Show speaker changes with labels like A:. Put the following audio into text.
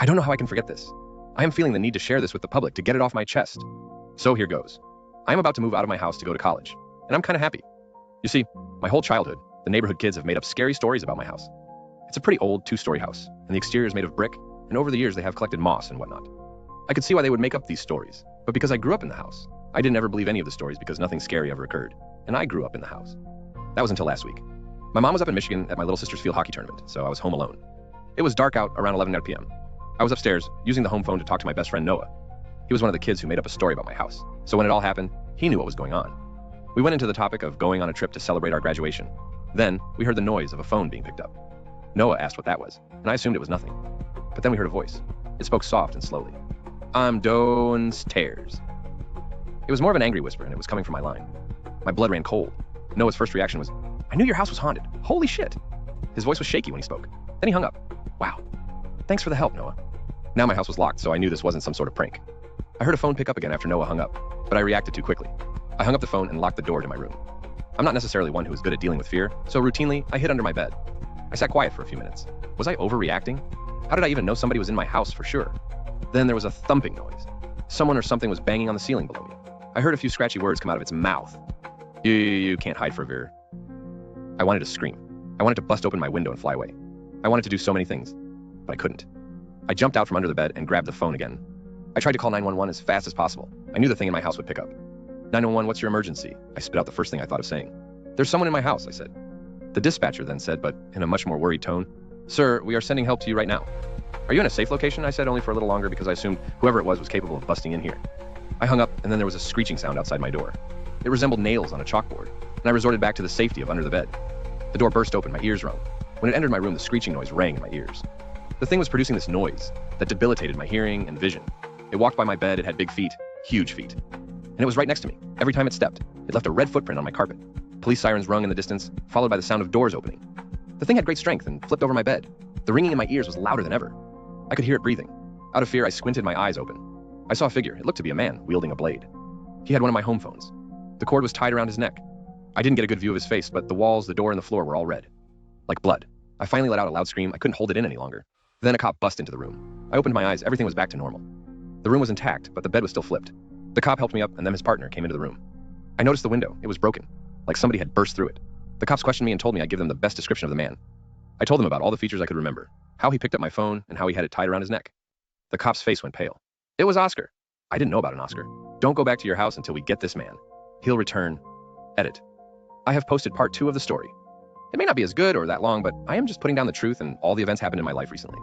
A: I don't know how I can forget this. I am feeling the need to share this with the public to get it off my chest. So here goes. I am about to move out of my house to go to college, and I'm kind of happy. You see, my whole childhood, the neighborhood kids have made up scary stories about my house. It's a pretty old two-story house, and the exterior is made of brick, and over the years they have collected moss and whatnot. I could see why they would make up these stories, but because I grew up in the house, I didn't ever believe any of the stories because nothing scary ever occurred, and I grew up in the house. That was until last week. My mom was up in Michigan at my little sister's field hockey tournament, so I was home alone. It was dark out around 11 p.m. I was upstairs, using the home phone to talk to my best friend Noah. He was one of the kids who made up a story about my house, so when it all happened, he knew what was going on. We went into the topic of going on a trip to celebrate our graduation. Then, we heard the noise of a phone being picked up. Noah asked what that was, and I assumed it was nothing. But then we heard a voice. It spoke soft and slowly. "I'm downstairs." It was more of an angry whisper, and it was coming from my line. My blood ran cold. Noah's first reaction was, "I knew your house was haunted. Holy shit." His voice was shaky when he spoke. Then he hung up. Wow. Thanks for the help, Noah. Now my house was locked, so I knew this wasn't some sort of prank. I heard a phone pick up again after Noah hung up, but I reacted too quickly. I hung up the phone and locked the door to my room. I'm not necessarily one who is good at dealing with fear, so routinely, I hid under my bed. I sat quiet for a few minutes. Was I overreacting? How did I even know somebody was in my house for sure? Then there was a thumping noise. Someone or something was banging on the ceiling below me. I heard a few scratchy words come out of its mouth. You can't hide forever. I wanted to scream. I wanted to bust open my window and fly away. I wanted to do so many things, but I couldn't. I jumped out from under the bed and grabbed the phone again. I tried to call 911 as fast as possible. I knew the thing in my house would pick up. 911, what's your emergency? I spit out the first thing I thought of saying. There's someone in my house, I said. The dispatcher then said, but in a much more worried tone, Sir, we are sending help to you right now. Are you in a safe location? I said, only for a little longer because I assumed whoever it was capable of busting in here. I hung up, and then there was a screeching sound outside my door. It resembled nails on a chalkboard, and I resorted back to the safety of under the bed. The door burst open, my ears rung. When it entered my room, the screeching noise rang in my ears. The thing was producing this noise that debilitated my hearing and vision. It walked by my bed, it had big feet, huge feet. And it was right next to me. Every time it stepped, it left a red footprint on my carpet. Police sirens rung in the distance, followed by the sound of doors opening. The thing had great strength and flipped over my bed. The ringing in my ears was louder than ever. I could hear it breathing. Out of fear, I squinted my eyes open. I saw a figure. It looked to be a man, wielding a blade. He had one of my home phones. The cord was tied around his neck. I didn't get a good view of his face, but the walls, the door, and the floor were all red. Like blood. I finally let out a loud scream. I couldn't hold it in any longer. Then a cop bust into the room. I opened my eyes. Everything was back to normal. The room was intact, but the bed was still flipped. The cop helped me up, and then his partner came into the room. I noticed the window. It was broken, like somebody had burst through it. The cops questioned me and told me I'd give them the best description of the man. I told them about all the features I could remember, how he picked up my phone, and how he had it tied around his neck. The cop's face went pale. It was Oscar. I didn't know about an Oscar. Don't go back to your house until we get this man. He'll return. Edit. I have posted part 2 of the story. It may not be as good or that long, but I am just putting down the truth and all the events happened in my life recently.